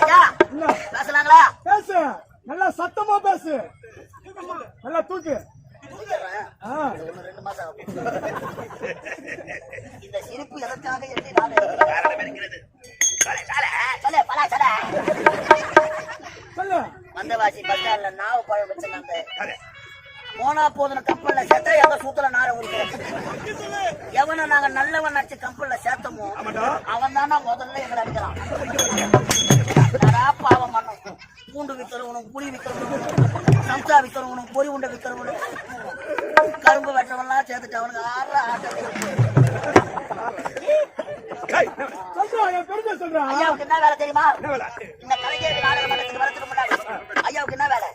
பேசலாங்களா? பேசு, நல்லா சத்தமா பேசு, நல்லா தூக்கு. இந்த சிரிப்பு எதற்காக என்று வந்தவாசி பஸ் ஸ்டாண்ட்ல நாவ பழம் வச்சிருந்தாங்க. போனா போதுன கப்பல்ல சேர்த்தா எங்க சூத்துல நார உரிக்கிறேன். எவனை நாங்க நல்லவன் நினைச்சு கப்பல்ல சேர்த்தமோ அவன் தானா முதல்ல எங்களை அடிக்கலாம். பாவம் பண்ணும். பூண்டு விக்கிறவனும், புளி விக்கிறவனும், சம்சா விக்கிறவனும், பொறி உண்டை விக்கிறவனும், கரும்பு வெட்டவன்லாம் சேர்த்துட்டு அவனுக்கு ஆடுற ஐயாவுக்கு என்ன வேலை தெரியுமா? இந்த கலைஞர் நாடக மன்றத்துக்கு வரதுக்கு முன்னாடி ஐயாவுக்கு என்ன வேலை?